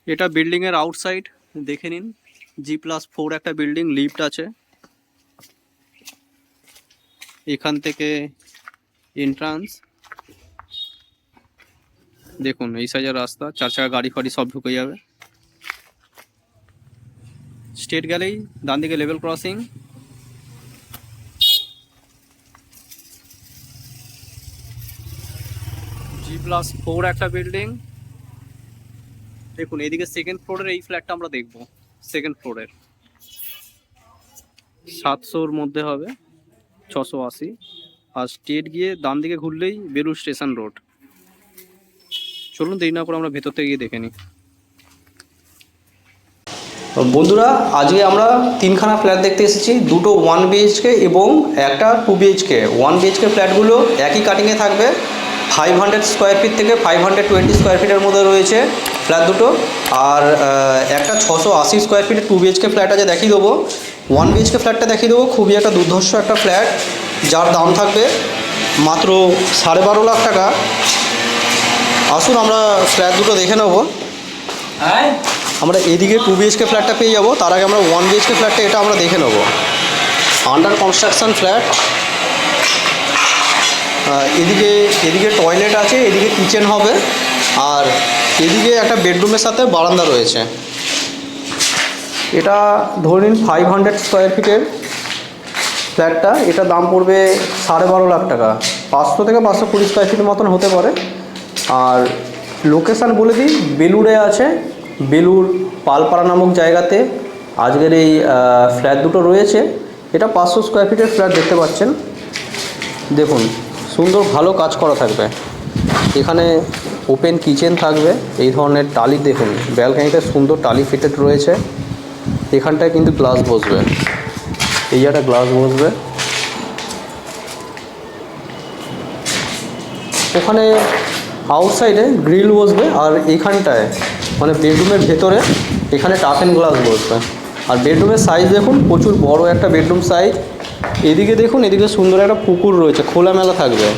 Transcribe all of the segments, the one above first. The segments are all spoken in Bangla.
এটা বিল্ডিং এর আউটসাইড দেখে নিন। G+4 একটা বিল্ডিং, লিফট আছে। এখান থেকে এন্ট্রান্স দেখুন, এই সাইজের রাস্তা, 4 চাকা গাড়ি ফাড়ি সব ঢুকে যাবে। স্টেট গেলেই ডান দিকে লেভেল ক্রসিং। G+4 একটা বিল্ডিং দেখুন। এদিকে সেকেন্ড ফ্লোরের এই ফ্ল্যাটটা আমরা দেখব। সেকেন্ড ফ্লোরের 700-র মধ্যে হবে, 680। আর স্টেট গিয়ে ডান দিকে ঘুরলেই বেলুড় স্টেশন রোড। চলুন দেরি না করে আমরা ভেতর থেকে গিয়ে দেখে নিই। বন্ধুরা, আজকে আমরা তিনখানা ফ্ল্যাট দেখতে এসেছি। দুটো 1 BHK এবং একটা 2 BHK। 1 BHK ফ্ল্যাটগুলো একই কাটিংয়ে থাকবে। 500 স্কোয়ার ফিট থেকে 520 স্কোয়ার ফিটের মধ্যে রয়েছে ফ্ল্যাট দুটো। আর একটা 680 স্কোয়ার ফিটের 2 BHK ফ্ল্যাট আছে, দেখিয়ে দেবো। 1 BHK ফ্ল্যাটটা দেখিয়ে দেবো। খুবই একটা দুর্ধর্ষ একটা ফ্ল্যাট, যার দাম থাকবে মাত্র 12.5 লাখ টাকা। আসুন আমরা ফ্ল্যাট দুটো দেখে নেবো। আমরা এদিকে 2 BHK ফ্ল্যাটটা পেয়ে যাবো, তার আগে আমরা 1 BHK ফ্ল্যাটটা এটা আমরা দেখে নেব। Under construction flat. এদিকে টয়লেট আছে, এদিকে কিচেন হবে, আর এদিকে একটা বেডরুমের সাথে বারান্দা রয়েছে। এটা ধরে নিন 500 স্কোয়ার ফিটের ফ্ল্যাটটা। এটা দাম পড়বে 12.5 লাখ টাকা। 500 থেকে 520 স্কোয়ার ফিটের মতন হতে পারে। আর লোকেশান বলে দিই, বেলুড়ে আছে। বেলুড় পালপাড়া নামক জায়গাতে আজকের এই ফ্ল্যাট দুটো রয়েছে। এটা 500 স্কোয়ার ফিটের ফ্ল্যাট দেখতে পাচ্ছেন। দেখুন, সুন্দর ভালো কাজ করা থাকবে। এখানে ওপেন কিচেন থাকবে, এই ধরনের টালি দেখুন। ব্যালকনিতে সুন্দর টালি ফিটেড রয়েছে। এখানটায় কিন্তু গ্লাস বসবে, এই একটা গ্লাস বসবে। ওখানে আউটসাইডে গ্রিল বসবে, আর এইখানটায় মানে বেডরুমের ভেতরে এখানে টাফ অ্যান্ড গ্লাস বসবে। আর বেডরুমের সাইজ দেখুন, প্রচুর বড় একটা বেডরুম সাইজ। এদিকে দেখুন, এদিকে সুন্দর একটা পুকুর রয়েছে, খোলামেলা থাকবে।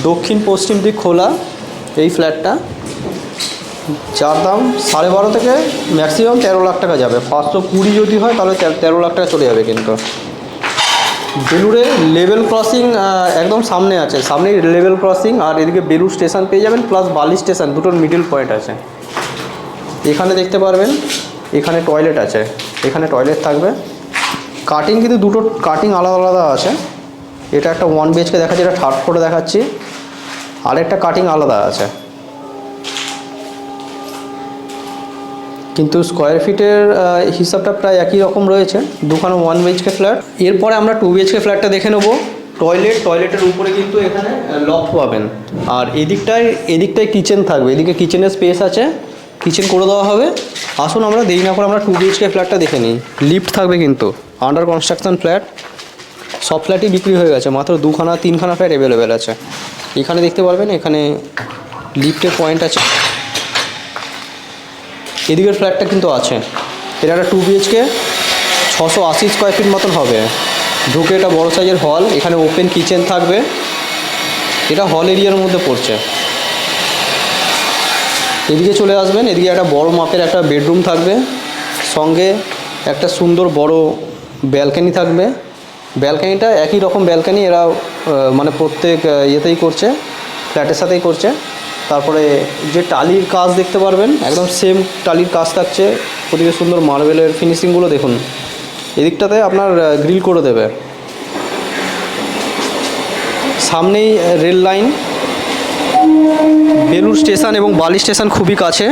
দক্ষিণ পশ্চিম দিক খোলা এই ফ্ল্যাটটা, যার দাম 12.5 থেকে ম্যাক্সিমাম 13 লাখ টাকা যাবে। 520 যদি হয় তাহলে 13 লাখ টাকা চলে যাবে। কিন্তু বেলুড়ে লেভেল ক্রসিং একদম সামনে আছে, সামনেই লেভেল ক্রসিং। আর এদিকে বেলুড় স্টেশন পেয়ে যাবেন, প্লাস বালি স্টেশন, দুটোর মিডিল পয়েন্ট আছে। এখানে দেখতে পারবেন, এখানে টয়লেট আছে, এখানে টয়লেট থাকবে। কাটিং কিন্তু দুটো কাটিং আলাদা আলাদা আছে। এটা একটা 1 BHK দেখাচ্ছি, এটা 3rd ফ্লোরে দেখাচ্ছি। আরেকটা কাটিং আলাদা আছে, কিন্তু স্কোয়ার ফিটের হিসাবটা প্রায় একই রকম রয়েছে। দুখানা 1 BHK ফ্ল্যাট। এরপরে আমরা 2 BHK ফ্ল্যাটটা দেখে নেব। টয়লেটের উপরে কিন্তু এখানে লফট পাবেন। আর এদিকটায় কিচেন থাকবে, এদিকে কিচেনের স্পেস আছে, কিচেন করে দেওয়া হবে। আসুন আমরা দেরি না করে আমরা 2 BHK ফ্ল্যাটটা দেখে নিই। লিফট থাকবে কিন্তু, আন্ডার কনস্ট্রাকশন ফ্ল্যাট। সব ফ্ল্যাটই বিক্রি হয়ে গেছে, মাত্র 2-3খানা ফ্ল্যাট অ্যাভেলেবেল আছে। এখানে দেখতে পারবেন, এখানে লিফটের পয়েন্ট আছে। এদিকের ফ্ল্যাটটা কিন্তু আছে। এটা একটা 2 BHK, 680 স্কোয়ার ফিট মতন হবে। ঢুকে এটা বড় সাইজের হল, এখানে ওপেন কিচেন থাকবে। এটা হল এরিয়ার মধ্যে পড়ছে। এদিকে চলে আসবেন, এদিকে একটা বড় মাপের একটা বেডরুম থাকবে, সঙ্গে একটা সুন্দর বড় ব্যালকনি থাকবে। ব্যালকনিটা একই রকম ব্যালকনি, এরা মানে প্রত্যেক ইয়েতেই করছে, ফ্ল্যাটের সাথেই করছে। তারপরে যে টালির কাজ দেখতে পারবেন, একদম সেম টালির কাজ থাকছে। ওদিকে সুন্দর মার্বেলের ফিনিশিংগুলো দেখুন। এদিকটাতে আপনার গ্রিল করে দেবে। সামনেই রেল লাইন, বেলুড় স্টেশন এবং বালি স্টেশন খুবই কাছে।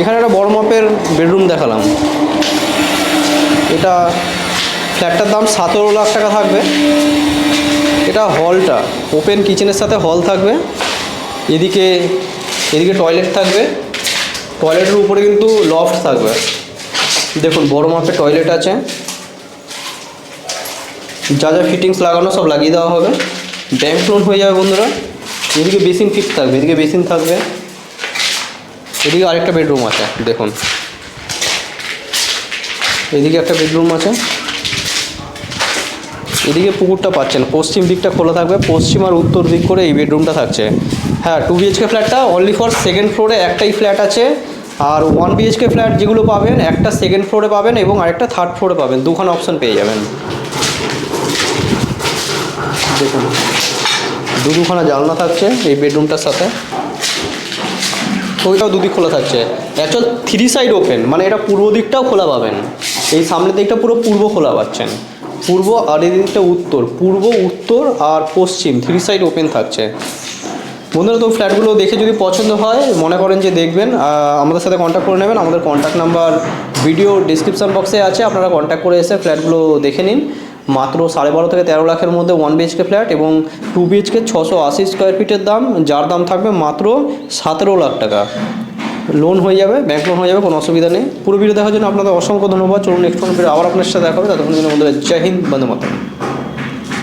এখানে একটা বড় মাপের বেডরুম দেখালাম। এটা ফ্ল্যাটটার দাম 17 লাখ টাকা থাকবে। এটা হলটা ওপেন কিচেনের সাথে হল থাকবে। এদিকে টয়লেট থাকবে, টয়লেটের উপরে কিন্তু লফট থাকবে। দেখুন, বড় মাপের টয়লেট আছে, যা যা ফিটিংস লাগানো সব লাগিয়ে দেওয়া হবে। ব্যাংক লোন হয়ে যাবে বন্ধুরা। এদিকে বেসিন ফিট থাকবে, এদিকে বেসিন থাকবে। এদিকে আরেকটা বেডরুম আছে, দেখুন এদিকে একটা বেডরুম আছে। এদিকে পুকুরটা পাচ্ছেন, পশ্চিম দিকটা খোলা থাকবে, পশ্চিম আর উত্তর দিক করে এই বেডরুমটা থাকছে। হ্যাঁ, 2 BHK ফ্ল্যাটটা অনলি ফর সেকেন্ড ফ্লোরে একটাই ফ্ল্যাট আছে। আর 1 BHK ফ্ল্যাট যেগুলো পাবেন, একটা সেকেন্ড ফ্লোরে পাবেন এবং আরেকটা থার্ড ফ্লোরে পাবেন, দুখানা অপশন পেয়ে যাবেন। দেখুন দুখানা জানলা থাকছে এই বেডরুমটার সাথে, ওইটাও দুদিক খোলা থাকছে। অ্যাকচুয়াল 3 সাইড ওপেন, মানে এটা পূর্ব দিকটাও খোলা পাবেন, এই সামনের দিকটা পুরো পূর্ব খোলা পাচ্ছেন, পূর্ব আর এই দিকটা উত্তর, পূর্ব উত্তর আর পশ্চিম 3 সাইড ওপেন থাকছে। বন্ধুরা, তো ফ্ল্যাটগুলো দেখে যদি পছন্দ হয়, মনে করেন যে দেখবেন, আমাদের সাথে কন্ট্যাক্ট করে নেবেন। আমাদের কন্ট্যাক্ট নাম্বার ভিডিও ডিসক্রিপশান বক্সে আছে, আপনারা কন্ট্যাক্ট করে এসে ফ্ল্যাটগুলো দেখে নিন। মাত্র 12.5 থেকে 13 লাখের মধ্যে 1 BHK ফ্ল্যাট এবং 2 BHK 680 স্কোয়ার ফিটের দাম, যার দাম থাকবে মাত্র 17 লাখ টাকা। লোন হয়ে যাবে, ব্যাংক লোন হয়ে যাবে, কোনো অসুবিধা নেই। পুরো ভিডিও দেখার জন্য আপনাদের অসংখ্য ধন্যবাদ। চলুন নেক্সট ভিডিও আবার আপনার সাথে দেখা হবে। ততক্ষণ বন্ধুরা, জয় হিন্দ, বন্দে মাতরম।